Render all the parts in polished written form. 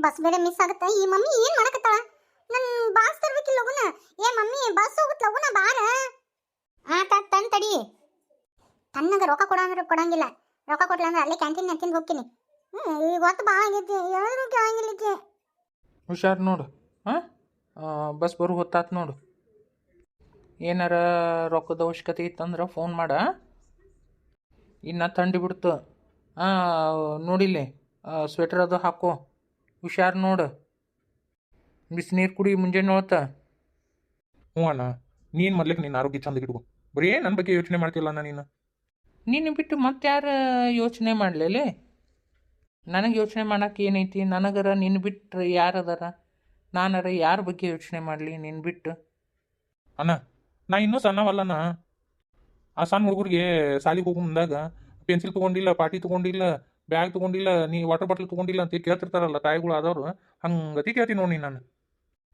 Bus ಬೇರೆ miss ಆಗುತ್ತೆ. ಈ ಮಮ್ಮಿ ಏನ್ ಮಾಡಕತ್ತಾಳ? ನನ್ ಬಾಸ್ ತರ್ಬೇಕಿಲ್ಲ ಲಗುನ. ಏ ಮಮ್ಮಿ ಬಸ್ ಹೋಗುತ್ತೆ ಲಗುನ ಬಾರ. ತನ್ ತಡಿ. ತನ್ನಗ ರೊಕ್ಕ ಕೊಡ ಅಂದ್ರೆ ಕೊಡಂಗಿಲ್ಲ. ರೊಕ್ಕ ಕೊಡ್ಲ ಅಂದ್ರೆ ಅಲ್ಲೇ ಕ್ಯಾಂಟೀನ್ ತಿಂದು ಹೋಗ್ತೀನಿ. ಈಗ ಹೊತ್ತು ಬಾ ಆಗೈತಿ, ಹೇಳಿದ್ರು ಕೇಳಂಗಿಲ್ಲ ಈಕೆ. ಹುಷಾರು ನೋಡು. ಹಾಂ, ಬಸ್ ಬರೋ ಹೊತ್ತಾತು ನೋಡು. ಏನಾರ ರೊಕ್ಕದ ಅವಶ್ಯಕತೆ ಇತ್ತಂದ್ರೆ ಫೋನ್ ಮಾಡ. ಇನ್ನು ಥಂಡಿ ಬಿಡ್ತು. ನೋಡಿಲ್ಲಿ ಸ್ವೆಟರ್ ಅದು ಹಾಕೋ. ಹುಷಾರು ನೋಡು. ಬಿಸಿನೀರು ಕುಡಿ ಮುಂಜಾನೆ ಹೊತ್ತ. ಹ್ಞೂ ಅಣ್ಣ, ನೀನು ಮೊದ್ಲಿಗೆ ನಿನ್ನ ಆರೋಗ್ಯ ಚಂದ ಇಟ್ಕೊ. ಬರೀ ನನ್ನ ಬಗ್ಗೆ ಯೋಚನೆ ಮಾಡ್ತಿಲ್ಲ ಅಣ್ಣ ನೀನು. ನೀನು ಬಿಟ್ಟು ಮತ್ತೆ ಯಾರು ಯೋಚನೆ ಮಾಡಲೇ? ನನಗೆ ಯೋಚನೆ ಮಾಡೋಕೆ ಏನೈತಿ? ನನಗರ ನಿನ್ನ ಬಿಟ್ಟು ಯಾರದಾರ? ನಾನರ ಯಾರ ಬಗ್ಗೆ ಯೋಚನೆ ಮಾಡಲಿ ನಿನ್ನ ಬಿಟ್ಟು? ಅಣ್ಣ, ನಾ ಇನ್ನೂ ಸಣ್ಣವಲ್ಲಣ್ಣ. ಆ ಸಣ್ಣ ಹುಡುಗರಿಗೆ ಸಾಲಿಗೆ ಹೋಗೋ ಮುಂದಾಗ ಪೆನ್ಸಿಲ್ ತೊಗೊಂಡಿಲ್ಲ, ಪಾಟಿ ತೊಗೊಂಡಿಲ್ಲ, ಬ್ಯಾಗ್ ತೊಗೊಂಡಿಲ್ಲ, ನೀ ವಾಟರ್ ಬಾಟ್ಲ್ ತೊಗೊಂಡಿಲ್ಲ ಅಂತ ಕೇಳ್ತಿರ್ತಾರಲ್ಲ ತಾಯಿಗಳು ಆದವರು, ಹಂಗತಿ ಕೇಳ್ತೀನಿ ನೋಡಿ ನಾನು.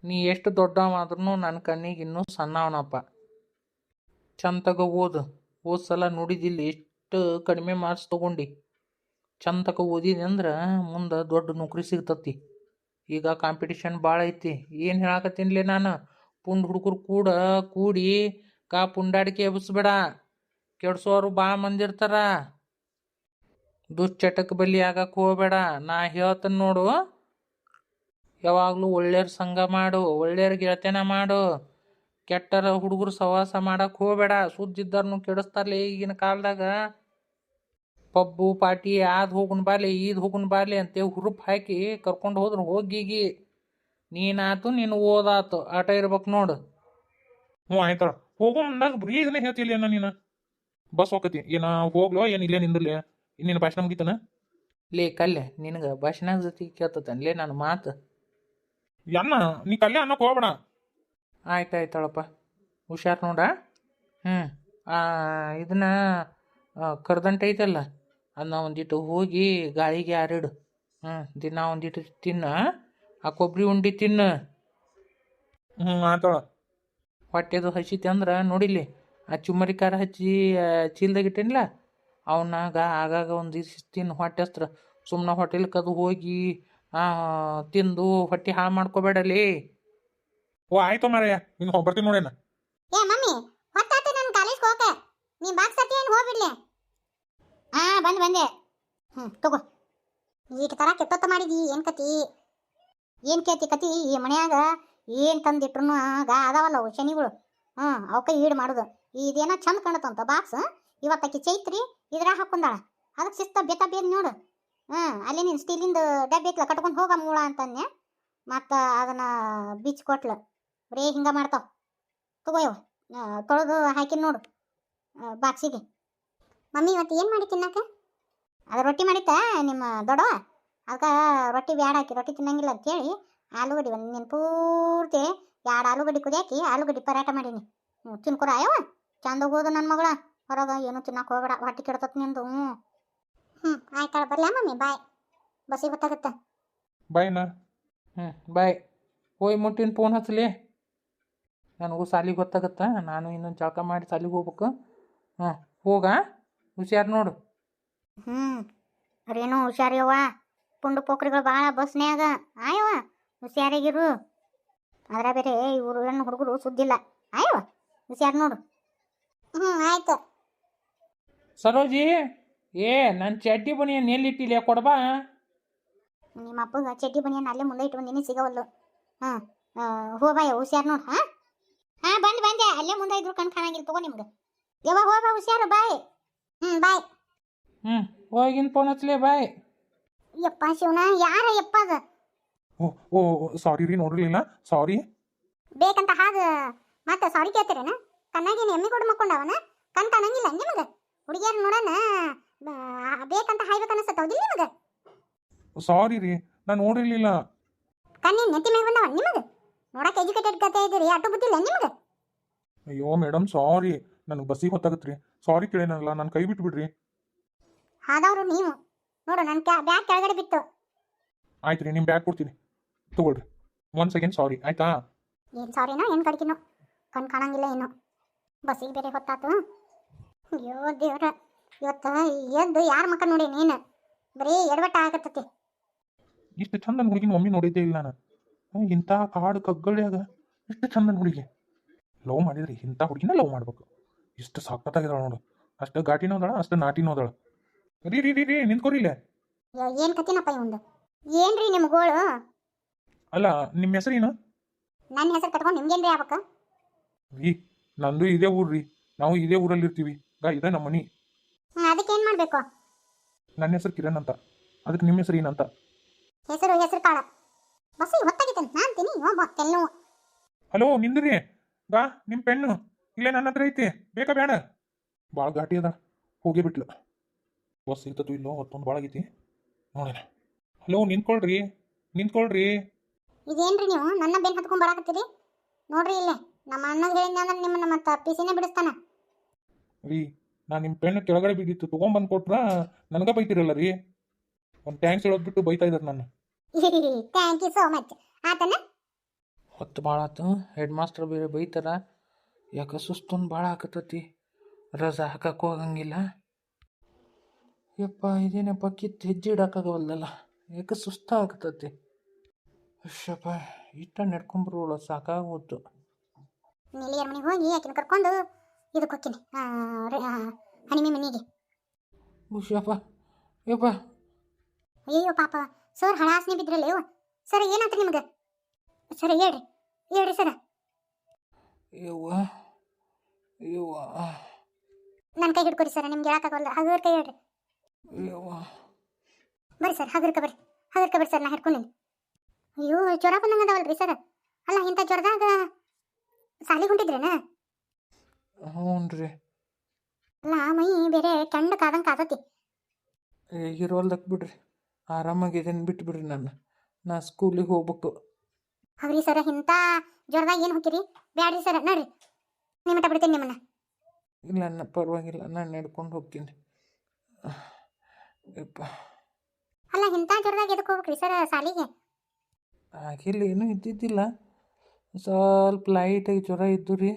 ನೀ ಎಷ್ಟು ದೊಡ್ಡವಾದ್ರೂ ನನ್ನ ಕಣ್ಣಿಗೆ ಇನ್ನೂ ಸಣ್ಣವನಪ್ಪ. ಚಂತಗ ಓದು. ಸಲ ನೋಡಿದಿಲ್ಲ ಎಷ್ಟು ಕಡಿಮೆ ಮಾರ್ಕ್ಸ್ ತೊಗೊಂಡು. ಚಂತಕ ಓದಿದೆ ಅಂದ್ರೆ ಮುಂದೆ ದೊಡ್ಡ ನೌಕರಿ ಸಿಗ್ತತಿ. ಈಗ ಕಾಂಪಿಟೇಷನ್ ಭಾಳ ಐತಿ. ಏನು ಹೇಳಕತ್ತೀನಿಲೇ ನಾನು? ಪುಂಡ್ ಹುಡುಗರು ಕೂಡಿ ಪುಂಡಾಡಿಕೆ ಎಬ್ಬಿಸ್ಬೇಡ. ಕೆಡ್ಸೋರು ಭಾಳ ಮಂದಿರ್ತಾರ. ದುಶ್ಚಟಕ್ಕೆ ಬಲಿ ಆಗಕ್ಕೆ ಹೋಗಬೇಡ. ನಾ ಹೇಳ್ತೇನೆ ನೋಡು. ಯಾವಾಗಲೂ ಒಳ್ಳೆಯವ್ರ ಸಂಘ ಮಾಡು, ಒಳ್ಳೆಯವ್ರ ಗೆಳತನ ಮಾಡು. ಕೆಟ್ಟರ ಹುಡುಗರು ಸಹವಾಸ ಮಾಡಕ್ಕೆ ಹೋಗಬೇಡ. ಸುದ್ದಿದ್ದಾರನು ಕೆಡಿಸ್ತಾರಲ್ಲ ಈಗಿನ ಕಾಲದಾಗ. ಪಬ್ಬು ಪಾಟಿ ಆದ್ ಹೋಗುನ್ ಬಾಲೆ ಈದ್ ಹೋಗುನ್ ಬಾಲೆ ಅಂತೇಳಿ ಹುರುಪ್ ಹಾಕಿ ಕರ್ಕೊಂಡು ಹೋದ್ರು ಹೋಗಿಗಿ. ನೀನಾತು ನೀನು ಓದಾತು ಆಟ ಇರ್ಬೇಕು ನೋಡು. ಹ್ಞೂ ಆಯ್ತಳ, ಹೋಗೋ ಮುಂದಾಗ ಬರೀ ಇದನ್ನೇ ಹೇಳ್ತಿಲ್ಲ ಅಣ್ಣ ನೀನು. ಬಸ್ ಹೋಗತಿ ಏನ ಹೋಗ್ಲೋ ಏನು ಇಲ್ಲೇ ನಿಂದಿರ್ಲಿ? ಇನ್ನೇನು ಭಾಷಣ ಮುಗಿತಾನ? ಲೇ ಕಲ್ಲೆ, ನಿನಗೆ ಭಾಷಣ ಜೊತೆ ಕೇಳ್ತತನ್ಲೇ ನಾನು ಮಾತು? ಅಣ್ಣ ನೀ ಕಲ್ಯ ಅನ್ನಕ್ಕೆ ಹೋಗ್ಬೇಡ. ಆಯ್ತಾಯ್ತಳಪ್ಪ, ಹುಷಾರು ನೋಡ. ಇದನ್ನ ಕರ್ದಂಟೆ ಐತಲ್ಲ, ಅದನ್ನ ಒಂದಿಟ್ಟು ಹೋಗಿ ಗಾಳಿಗೆ ಹಾರಿಡು. ದಿನ ಒಂದಿಟ್ಟು ತಿನ್ನ. ಆ ಕೊಬ್ಬರಿ ಉಂಡಿ ತಿನ್ನು. ಆಯ್ತಳ. ಹೊಟ್ಟೆದು ಹಸಿತೆ ಅಂದ್ರೆ ನೋಡಿಲ್ಲಿ ಆ ಚುಮ್ಮರಿ ಖಾರ ಹಚ್ಚಿ ಚೀಲ್ದಾಗ ಇಟ್ಟೇನಿಲ್ಲ, ಅವನ್ನಾಗ ಆಗಾಗ ಒಂದು ತಿನ್ನು. ಹೊಟ್ಟೆ ಹಸ್ತ್ರ ಸುಮ್ಮನೆ ಹೋಟೆಲ್ಗೆ ಅದು ಹೋಗಿ ತಿಂದು ಹೊಟ್ಟೆ ಹಾಳು ಮಾಡ್ಕೋಬೇಡಲಿ. ಓ ಆಯ್ತು ಮಾರಯ್ಯ, ಇನ್ನು ಬರ್ತೀನಿ ನೋಡೇನ. ಏ ಮಮ್ಮಿ ಹೊತ್ತಾತ ನನ್ನ ಕಾಲೇಜ್ಗೆ ಹೋಗಕ್ಕೆ. ನೀ ಬಾಕ್ಸ್ ತಟ್ಟಿ ಏನು ಹೋಗ್ಬಿಡ್ಲಿ? ಬಂದೆ. ತಗೋ. ಈಗ ತರ ಕೆಟ್ಟೊತ್ತ ಮಾಡಿದಿ. ಏನು ಕತಿ? ಏನು ಕೇಳ್ತಿ ಕತಿ? ಈ ಮನ್ಯಾಗ ಏನು ತಂದಿಟ್ರು ಅದಾವಲ್ಲ ಅವು ಶನಿಗಳು. ಅವಕ್ಕೆ ಈಡು ಮಾಡೋದು. ಇದೇನೋ ಚಂದ ಕಾಣತ್ತಂತ ಬಾಕ್ಸ್. ಇವತ್ತಾಕಿ ಚೈತ್ರಿ ಇದ್ರಾಗ ಹಾಕೊಂಡಾಳ. ಅದಕ್ಕೆ ಶಿಸ್ತ ಬೇದ್ ನೋಡು. ಅಲ್ಲಿ ನೀನು ಸ್ಟೀಲಿಂದ ಡಬ್ಬಿ ಐತ್ಲ ಕಟ್ಕೊಂಡು ಹೋಗ ಮೂಳ ಅಂತನ್ನೆ. ಮತ್ತು ಅದನ್ನು ಬೀಚ್ ಕೊಟ್ಲು. ಬರೀ ಹಿಂಗೆ ಮಾಡ್ತಾವ. ತಗೋಯವ ತೊಳೆದು ಹಾಕಿ ನೋಡು ಬಾಕ್ಸಿಗೆ. ಮಮ್ಮಿ ಇವತ್ತು ಏನು ಮಾಡಿ ತಿನ್ನಕ್ಕೆ? ಅದು ರೊಟ್ಟಿ ಮಾಡಿತ್ತಾ ನಿಮ್ಮ ದೊಡ್ಡವ? ಅದಕ್ಕೆ ರೊಟ್ಟಿ ಬ್ಯಾಡ ಹಾಕಿ ರೊಟ್ಟಿ ತಿನ್ನಂಗಿಲ್ಲ ಅಂತೇಳಿ ಆಲೂಗಡ್ಡೆ ಒಂದು ನೀನು ಪೂರ್ತಿ 2 ಆಲೂಗಡ್ಡೆ ಕುದಿಯಾಕಿ ಆಲೂಗಡ್ಡೆ ಪರಾಟ ಮಾಡೀನಿ. ತಿನ್ಕೊರ ಅಯ್ಯವ. ಚಂದ ಹೋಗೋದು ನನ್ನ ಮಗಳ. ಹೊರಗೆ ಏನು ತಿನ್ನಕ್ಕೆ ಹೋಗಬೇಡ, ಹೊಟ್ಟೆ ಕೆಡ್ತತ್ ನಿಂದು. ಆಯ್ತಾಳ, ಬರ್ಲಾ ಮಮ್ಮಿ? ಬಾಯ್. ಬಸ್ಸಿಗೆ ಗೊತ್ತಾಗುತ್ತೆ. ಬಾಯ್ ಅಣ್ಣ. ಬಾಯ್. ಹೋಯ್ ಮುಟ್ಟಿನ ಫೋನ್ ಹಚ್ಚಲಿ. ನನಗೂ ಸಾಲಿಗೆ ಗೊತ್ತಾಗತ್ತ. ನಾನು ಇನ್ನೊಂದು ಜಳಕ ಮಾಡಿ ಸಾಲಿಗೆ ಹೋಗ್ಬೇಕು. ಹೋಗ. ಹುಷಾರು ನೋಡು. ಅರೇನು ಹುಷಾರಿಯವ್ವ. ಪುಂಡು ಪೋಖ್ರಿಗಳು ಭಾಳ ಬಸ್ನ್ಯಾಗ. ಆಯವ್ವ ಹುಷಾರಾಗಿರು. ಅದರ ಬೇರೆ ಇವರು ಹೆಣ್ಣು ಹುಡುಗರು ಸುದ್ದಿಲ್ಲ. ಆಯವ್ವ ಹುಷಾರು ನೋಡು. ಆಯ್ತು. ಸರೋಜಿ, ನನ್ನ ಚಡ್ಡಿ ಬನಿಯನ್ ಎಲ್ಲಿಟ್ಟಿಲ್ಲ ಕೊಡ್ಬಾ. ನಿಮ್ಮ ಅಪ್ಪಗೆ ಚಡ್ಡಿ ಬನಿಯನ್ ಅಲ್ಲೇ ಮುಂದೆ ಇಟ್ಟು ಬಂದಿನಿ, ಸಿಗವಲ್ಲು. ಹೋಗ್ಬಾಯ ಹುಷಾರು ನೋಡು. ಬಂದೆ. ಅಲ್ಲೇ ಮುಂದೆ ಇದ್ರು ಕಣ್ ಕಾಣಂಗಿಲ್ಲ. ತಗೋ ನಿಮ್ಗೆ. ಯಾವಾಗ ಹೋಗ ಹುಷಾರು. ಬಾಯ್. ಬಾಯ್. ಹೋಗಿನ ಫೋನ್ ಹಚ್ಚಲೇ. ಬಾಯ್. ಯಪ್ಪ ಶಿವನ, ಯಾರ ಯಪ್ಪ ಅದು? ಓ ಸಾರಿ ರೀ, ನೋಡಿರ್ಲಿಲ್ಲ. ಸಾರಿ. ಬೇಕಂತ ಮತ್ತೆ ಸಾರಿ ಕೇಳ್ತೀರೇನ? ಕಣ್ಣಾಗೇನು ಎಮ್ಮೆ ಕೊಡು ಮಕ್ಕೊಂಡವನ? ಕಣ್ ಕಾಣಂಗಿಲ್ಲ ನಿಮಗೆ? ಹುಡುಗಿಯರು ನೋಡೋಣ ಬೇಕಂತ ಹಾಯ್ಬೇಕು ಅನಿಸ್ತದ. ಹೌದಿಲ್ಲ ನಿಮಗೆ? ಸಾರಿ ರೀ, ನಾನು ನೋಡಿರ್ಲಿಲ್ಲ. ಕಣ್ಣಿನ ನೆತ್ತಿ ಮೇಲೆ ಬಂದವ ನಿಮಗೆ? ನೋಡಕ್ಕೆ ಎಜುಕೇಟೆಡ್ ಕತೆ ಇದ್ದೀರಿ, ಅಟ್ಟು ಬುದ್ಧಿಲ್ಲ ನಿಮಗೆ? ಅಯ್ಯೋ ಮೇಡಮ್ ಸಾರಿ, ನನಗೆ ಬಸ್ಸಿಗೆ ಹೊತ್ತಾಗತ್ತೆ ರೀ. ಸಾರಿ ಕೇಳೇನಲ್ಲ, ನಾನು ಕೈ ಬಿಟ್ಬಿಡ್ರಿ. ಆದವರು ನೀವು ನೋಡು. ನನ್ನ ಬ್ಯಾಗ್ ಕೆಳಗಡೆ ಬಿತ್ತು. ಆಯ್ತು ರೀ, ನಿಮ್ಮ ಬ್ಯಾಗ್ ಕೊಡ್ತೀನಿ ತಗೊಳ್ರಿ. 1 ಸೆಕೆಂಡ್ ಸಾರಿ ಆಯ್ತಾ? ಏನು ಸಾರಿನೋ ಏನು ಕಡ್ಕಿನೋ, ಕಣ್ ಕಾಣಂಗಿಲ್ಲ ಏನು. ಬಸ್ಸಿಗೆ ಬೇರೆ ಹೊತ್ತಾತು. ಅಯ್ಯೋ ದೇವ್ರ, ಇವತ್ತು ಎದ್ದು ಯಾರ ಮಕ್ಕ ನೋಡಿ ನೀನು? ಬರೀ ಎಡವಟ್ಟ ಆಗತ್ತತಿ. ಇಷ್ಟು ಚಂದ ಹುಡುಗಿನ ಒಮ್ಮೆ ನೋಡಿದ್ದೇ ಇಲ್ಲ ನಾನು. ಇಂಥ ಕಾಡು ಕಗ್ಗಳ್ಯಾಗ ಇಷ್ಟು ಚಂದ ಹುಡುಗಿ ಲವ್ ಮಾಡಿದ್ರಿ ಇಂಥ ಹುಡುಗಿನ ಲವ್ ಮಾಡ್ಬೇಕು. ಇಷ್ಟು ಸಾಕತ್ತಾಗಿದ್ದಾಳ ನೋಡು. ಅಷ್ಟು ಘಾಟಿನೂ ಅದಾಳ, ಅಷ್ಟು ನಾಟಿನೂ ಅದಾಳ. ರೀ ರೀ ರೀ ರೀ ನಿಂತ್ಕೊರಿ ಇಲ್ಲೇ. ಏನ್ ಕತಿನಪ್ಪ ಇವಂದು? ಏನ್ರಿ ನಿಮ್ಮ ಗೋಳು? ಅಲ್ಲ ನಿಮ್ಮ ಹೆಸರೇನು? ನನ್ನ ಹೆಸರು ಕಟ್ಕೊಂಡು ನಿಮ್ಗೇನ್ರಿ ಆಗ್ಬೇಕ? ರೀ ನಂದು ಇದೇ ಊರು ರೀ. ನಾವು ಇದೇ ಊರಲ್ಲಿ ಇರ್ತೀವಿ. ಇದೇ ನಮ್ಮ ಮನಿ. ಅದಕ್ಕೆ ಏನ್ ಮಾಡ್ಬೇಕು? ನನ್ನ ಹೆಸರು ಕಿರಣ್ ಅಂತ. ಅದಕ್ಕೆ ನಿಮ್ಮ ಹೆಸರು ಏನಂತ? ಹೆಸರು ಕಾಳ. ಬಸ್ಸಿ ಹೊತ್ತಾಗಿತ್ತು ನಾನು ತಿನ್ನಿ ತೆಲ್ಲು. ಹಲೋ ನಿಂದ್ರಿ. ನಿಮ್ಮ ಪೆನ್ನು ಇಲ್ಲೇ ನನ್ನ ಹತ್ರ ಐತಿ, ಬೇಕಾ ಬೇಡ? ಭಾಳ ಘಾಟಿ ಅದ, ಹೋಗೇ ಬಿಟ್ಲು. ಬಸ್ ಸಿಗ್ತತು ಇಲ್ಲೋ, ಹೊತ್ತೊಂದು ಭಾಳ ಆಗೈತಿ ನೋಡೋಣ. ಹಲೋ ನಿಂತ್ಕೊಳ್ರಿ. ಇದೇನ್ರಿ ನೀವು ನನ್ನ ಬೆನ್ ಹತ್ಕೊಂಡ್ ಬರಾಕತ್ತೀರಿ? ನೋಡ್ರಿ ಇಲ್ಲೇ ನಮ್ಮ ಅಣ್ಣಗೆ ಹೇಳಿದ್ನ ಅಂದ್ರೆ ನಿಮ್ಮನ್ನ ಮತ್ತೆ ಪಿಸಿನೇ ಬಿಡಿಸ್ತಾನ. ರೀ ನಾನು ನಿಮ್ಮ ಪೆನ್ನು ಕೆಳಗಡೆ ಬಿದ್ದಿತ್ತು, ತೊಗೊಂಬಂದು ಕೊಟ್ರ ನನಗೆ ಬೈತಿರಲ್ಲ ರೀ. ಒಂದು ಟ್ಯಾಂಕ್ಸ್ ಹೇಳೋದು ಬಿಟ್ಟು ಬೈತಾ ಇದ್ದಾರೆ ನಾನು. Thank you so much. ಆತನ ಹೊತ್ತು ಭಾಳ ಆತು. ಹೆಡ್ ಮಾಸ್ಟರ್ ಬೇರೆ ಬೈತಾರ. ಯಾಕೆ ಸುಸ್ತೊಂದು ಭಾಳ ಆಕತ್ತತಿ. ರಜಾ ಹಾಕಕ್ಕೆ ಹೋಗಂಗಿಲ್ಲ. ಯಪ್ಪ ಇದೇನಪ್ಪ ಕಿತ್ತು ಹೆಜ್ಜೆ ಇಡಕ್ಕಾಗವಲ್ದಲ್ಲ. ಯಾಕೆ ಸುಸ್ತ ಆಗ್ತತಿ. ಅಷ್ಟಪ್ಪ ಇಷ್ಟ ನಡ್ಕೊಂಬರೋಳು ಸಾಕಾಗೋತು. ನೀಲಿಯರ್ ಮನೆಗೆ ಹೋಗಿ ಆಕಿನ ಕರ್ಕೊಂಡು ಇದಕ್ಕೆ ಹೋಗ್ತೀನಿ ಹನಿಮೆ ಮನೆಗೆ. ಹುಷಪ್ಪ ಯಪ್ಪ. ಅಯ್ಯೋ ಪಾಪ ಸರ್ ಹಳಾಸ್ನೆ ಬಿದ್ರಲ್ಲ ಇವ. ಸರ್ ಏನಾಯ್ತು ನಿಮ್ಗೆ? ಸರ್ ಹೇಳ್ರಿ ಸರ್. ಯವ್ವ ಯವ್ವ ನನ್ನ ಕೈ ಹಿಡ್ಕೊರಿ ಸರ್, ನಿಮ್ಗೆ ಹೇಳಕ್ಕಾಗಲ್ಲ. ಹಗರ್ ಕೈ ಹೇಳ್ರಿ. ಯವ್ವ ಬರ್ರಿ ಸರ್, ಹಗರ್ಕ ಬರ್ರಿ ಸರ್, ನಾ ಹಿಡ್ಕೊಂಡಿನಿ. ಅಯ್ಯೋ ಜ್ವರ ಬಂದಂಗದವಲ್ರಿ ಸರ್. ಅಲ್ಲ ಇಂಥ ಜ್ವರದಾಗ ಸಾಲಿಗೆ ಹೊಂಟಿದ್ರೇನ? ಹ್ಞೂ ರೀ. ಅಲ್ಲ ಮೈ ಬೇರೆ ಕೆಂಡ ಕಾದಂಗೆ ಕಾದತಿ. ಇರೋಲ್ದಕ್ಕೆ ಬಿಡ್ರಿ, ಆರಾಮಾಗಿದ್ದೇನೆ, ಬಿಟ್ಬಿಡ್ರಿ ನಾ ಸ್ಕೂಲಿಗೆ ಹೋಗ್ಬೇಕು. ಹೌರಿ ಸರ್, ಇಂಥ ಜ್ವರದಾಗ ಏನು ಹೋಗ್ತೀರಿ? ಬ್ಯಾಡ್ರಿ ಸರ್, ನೋಡ್ರಿ ನಿಮ್ಮಟ ಬಿಡ್ತೀನಿ ನಿಮ್ಮನ್ನ. ಇಲ್ಲ ಪರವಾಗಿಲ್ಲ, ನಾನು ನಡ್ಕೊಂಡು ಹೋಗ್ತೀನಿ. ಯಪ್ಪ ಅಲ್ಲ ಇಂಥ ಜ್ವರದಾಗ ಎದಕ್ಕೆ ಹೋಗ್ಬೇಕ್ರಿ ಸರ್ ಸಾಲಿಗೆ? ಆಗಿಲ್ಲ, ಏನೂ ಇದ್ದಿದ್ದಿಲ್ಲ. ಸ್ವಲ್ಪ ಲೈಟಾಗಿ ಜ್ವರ ಇದ್ದು ರೀ.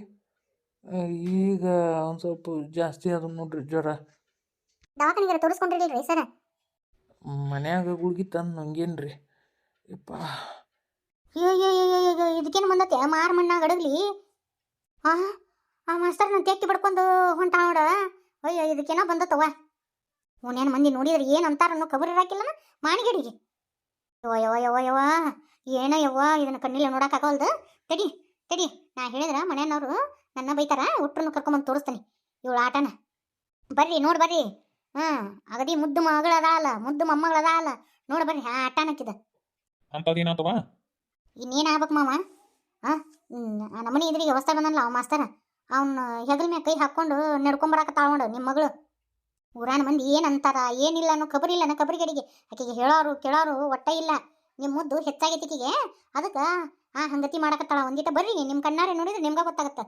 ಈಗ ಒಂದು ಸ್ವಲ್ಪ ಜಾಸ್ತಿ ಅದು ನೋಡ್ರಿ ಜ್ವರ. ದವಾಖಾನೆಗೆ ತೋರಿಸ್ಕೊಂಡಿರಿ ಸರ್? ಮನ್ಯಾಗ ಗುಳ್ಗಿ ತಂದು ನಂಗೇನು ರೀ. ಯಪ್ಪ ಅಯ್ಯೋ ಇದಕ್ಕೇನು ಬಂದತ್ತೆ ಮಾರು ಮಣ್ಣಾಗ ಅಡಗ್ಲಿ. ಆ ಮಾಸ್ತರ್ ನಾನು ತೆಕ್ಕಿ ಬಡ್ಕೊಂಡು ಹೊಂಟ ನೋಡ. ಅಯ್ಯೋ ಇದಕ್ಕೇನೋ ಬಂದತ್ತವ. ಅವನೇನು ಮಂದಿ ನೋಡಿದ್ರೆ ಏನು ಅಂತಾರ ಅನ್ನೋ ಕಬರ್ ಇರಾಕಿಲ್ಲ ಮಾಣಿಗಡಿಗೆ. ಯವ್ವ ಏನೋ ಇದನ್ನ ಕಣ್ಣಿಲ್ಲ ನೋಡಕ್ಕಾಗಲ್ದು. ತಡಿ ನಾ ಹೇಳಿದ್ರ ಮನೆಯವ್ರು ನನ್ನ ಬೈತಾರ. ಒಟ್ಟರನ್ನು ಕರ್ಕೊಂಬಂದು ತೋರಿಸ್ತೀನಿ ಇವಳು ಆಟನ. ಬರ್ರಿ ಬರ್ರಿ. ಅಗದಿ ಮುದ್ದು ಮಗಳದಾಳ, ಮುದ್ದು ಮೊಮ್ಮಗಳದಾಳ. ಬರ್ರಿ ಆ ಆಟನಕ್ಕಿದ ಅಂತದೇನಾತವ? ಇನ್ನೇನು ಆಗ್ಬೇಕು ಮಾವ? ನಮ್ಮನೆ ಇದ್ರಿಗೆ ಹೊಸ್ತಾ ಬಂದಲ್ಲ ಅವ ಮಾಸ್ತರ. ಅವ್ನ ಹೆಗಲ ಮ್ಯಾಗ ಕೈ ಹಾಕ್ಕೊಂಡು ನಡ್ಕೊಂಬರಾಕತ್ತಾಳ ನೋಡು ನಿಮ್ಮ ಮಗಳು. ಊರಾನ ಮಂದಿ ಏನಂತಾರ ಏನಿಲ್ಲ ಅನ್ನೋ ಕಬರಿಲ್ಲ ನಾ ಕಬರಿಗಡಿಗೆ. ಆಕೆಗೆ ಹೇಳೋರು ಕೇಳೋರು ಒಟ್ಟ ಇಲ್ಲ. ನಿಮ್ಮ ಮುದ್ದು ಹೆಚ್ಚಾಗೈತಿಕಿಗೆ, ಅದಕ್ಕೆ ಹಂಗತಿ ಮಾಡಕತ್ತಾಳ. ಒಂದಿಟ ಬರ್ರಿ, ನಿಮ್ಮ ಕಣ್ಣಾರೆ ನೋಡಿದ್ರೆ ನಿಮ್ಗೆ ಗೊತ್ತಾಗತ್ತ.